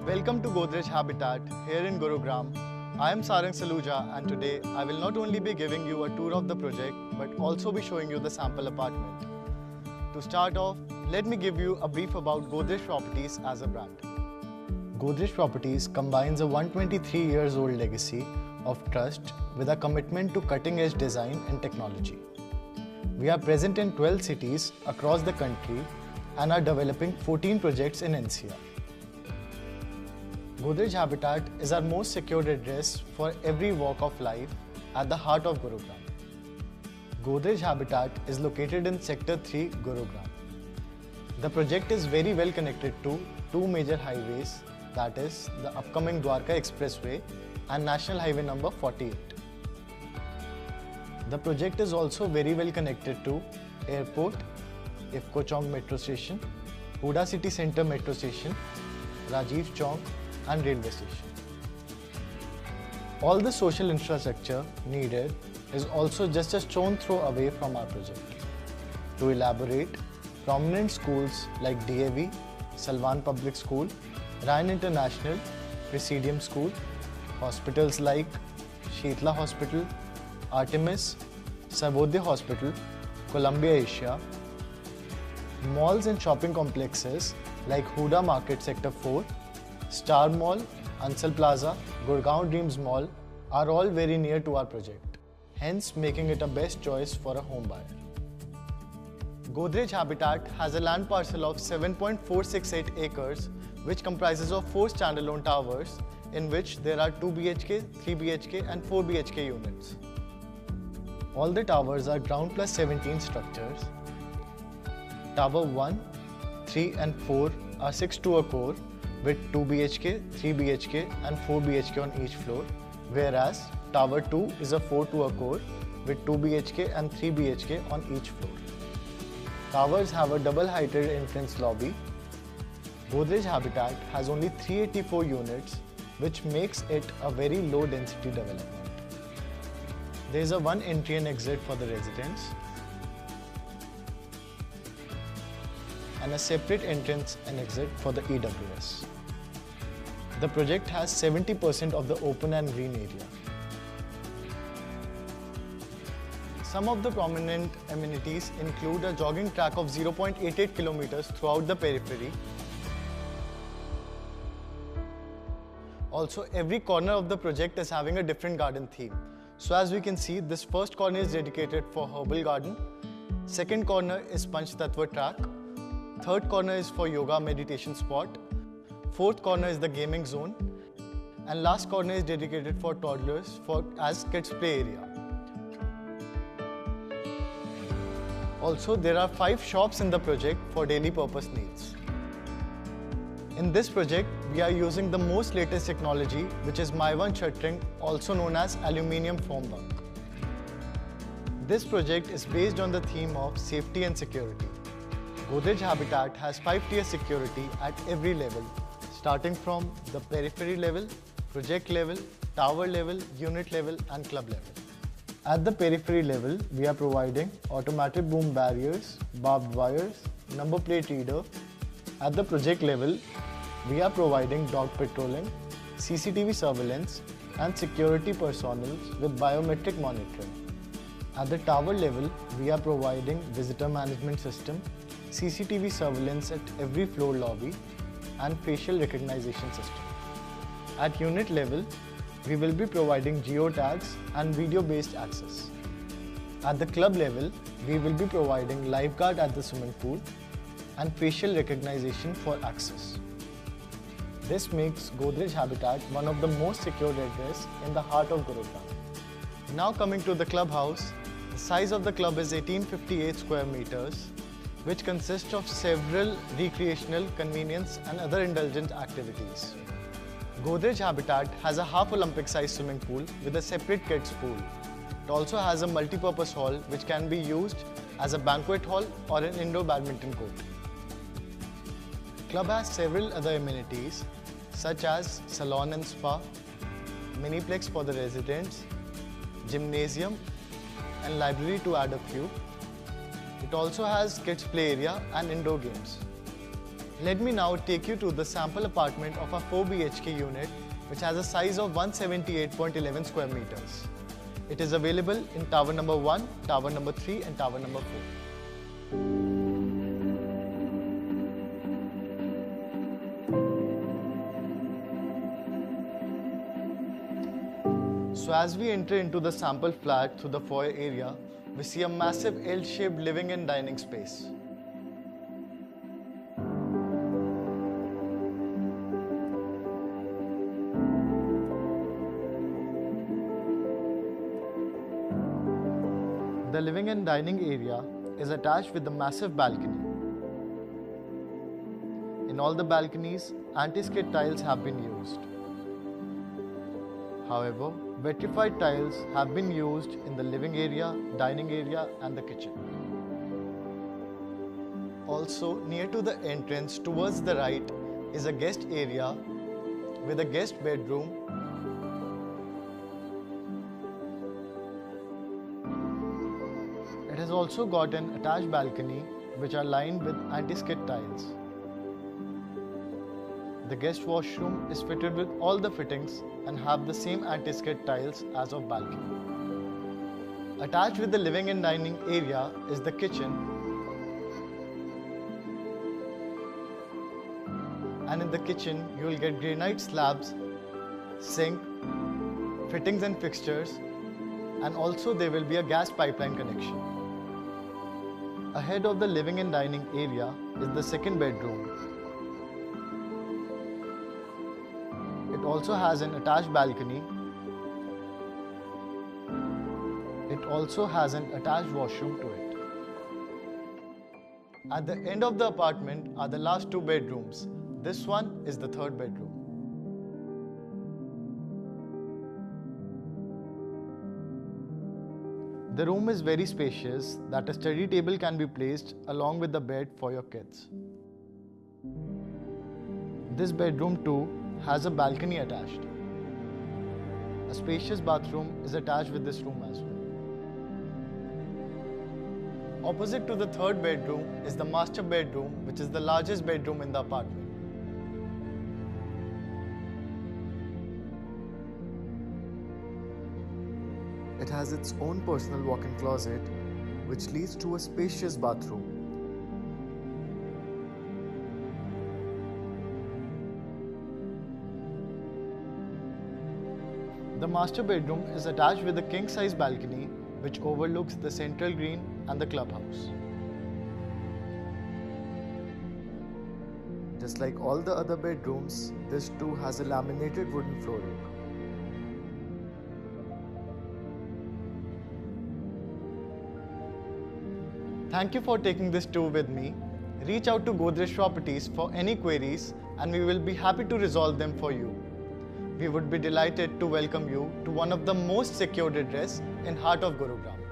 Welcome to Godrej Habitat here in Gurugram. I am Sarang Saluja and today I will not only be giving you a tour of the project but also be showing you the sample apartment. To start off, let me give you a brief about Godrej Properties as a brand. Godrej Properties combines a 123 years old legacy of trust with a commitment to cutting edge design and technology. We are present in 12 cities across the country and are developing 14 projects in NCR. Godrej Habitat is our most secured address for every walk of life at the heart of Gurugram. Godrej Habitat is located in Sector 3, Gurugram. The project is very well connected to two major highways, that is the upcoming Dwarka Expressway and National Highway number 48. The project is also very well connected to Airport, IFCO Chowk Metro Station, Huda City Centre Metro Station, Rajiv Chowk and railway station. All the social infrastructure needed is also just a stone throw away from our project. To elaborate, prominent schools like DAV, Salwan Public School, Ryan International, Presidium School, hospitals like Sheetla Hospital, Artemis, Sarvodaya Hospital, Columbia Asia, malls and shopping complexes like Huda Market Sector 4, Star Mall, Ansal Plaza, Gurgaon Dreams Mall are all very near to our project, hence making it a best choice for a home buyer. Godrej Habitat has a land parcel of 7.468 acres which comprises of 4 standalone towers in which there are 2 BHK, 3 BHK and 4 BHK units. All the towers are ground plus 17 structures. Tower 1, 3 and 4 are 6 to a core with 2 BHK, 3 BHK and 4 BHK on each floor, whereas Tower 2 is a 4 to a core with 2 BHK and 3 BHK on each floor. Towers have a double-heighted entrance lobby. Godrej Habitat has only 384 units, which makes it a very low-density development. There is a one entry and exit for the residents and a separate entrance and exit for the EWS. The project has 70% of the open and green area. Some of the prominent amenities include a jogging track of 0.88 kilometers throughout the periphery. Also, every corner of the project is having a different garden theme. So as we can see, this first corner is dedicated for herbal garden. Second corner is Panch Tattva track. Third corner is for yoga meditation spot. Fourth corner is the gaming zone. And last corner is dedicated for toddlers as kids play area. Also, there are 5 shops in the project for daily purpose needs. In this project, we are using the most latest technology, which is Maiwan shuttering, also known as aluminium foam bunk. This project is based on the theme of safety and security. Godrej Habitat has 5-tier security at every level, starting from the periphery level, project level, tower level, unit level and club level. At the periphery level, we are providing automatic boom barriers, barbed wires, number plate reader. At the project level, we are providing dog patrolling, CCTV surveillance and security personnel with biometric monitoring. At the tower level, we are providing visitor management system, CCTV surveillance at every floor lobby and facial recognition system. At unit level, we will be providing geotags and video-based access. At the club level, we will be providing lifeguard at the swimming pool and facial recognition for access. This makes Godrej Habitat one of the most secured addresses in the heart of Gurugram. Now coming to the clubhouse, the size of the club is 1858 square meters, which consists of several recreational, convenience and other indulgent activities. Godrej Habitat has a half Olympic sized swimming pool with a separate kids pool. It also has a multi-purpose hall which can be used as a banquet hall or an indoor badminton court. Club has several other amenities such as salon and spa, miniplex for the residents, gymnasium and library to add a few. It also has kids play area and indoor games. Let me now take you to the sample apartment of a 4 BHK unit which has a size of 178.11 square meters. It is available in tower number 1, tower number 3 and tower number 4. So as we enter into the sample flat through the foyer area, we see a massive L-shaped living and dining space. The living and dining area is attached with a massive balcony. In all the balconies, anti-skid tiles have been used. However, vitrified tiles have been used in the living area, dining area and the kitchen. Also, near to the entrance towards the right is a guest area with a guest bedroom, it has also got an attached balcony which are lined with anti-skid tiles. The guest washroom is fitted with all the fittings and have the same anti-skid tiles as of balcony. Attached with the living and dining area is the kitchen, and in the kitchen you will get granite slabs, sink, fittings and fixtures, and also there will be a gas pipeline connection. Ahead of the living and dining area is the second bedroom. It also has an attached balcony. It also has an attached washroom to it. At the end of the apartment are the last two bedrooms. This one is the third bedroom. The room is very spacious that a study table can be placed along with the bed for your kids. This bedroom too has a balcony attached. A spacious bathroom is attached with this room as well. Opposite to the third bedroom is the master bedroom, which is the largest bedroom in the apartment. It has its own personal walk-in closet, which leads to a spacious bathroom. The master bedroom is attached with a king-size balcony which overlooks the central green and the clubhouse. Just like all the other bedrooms, this too has a laminated wooden flooring. Thank you for taking this tour with me. Reach out to Godrej Properties for any queries and we will be happy to resolve them for you. We would be delighted to welcome you to one of the most secured address in heart of Gurugram.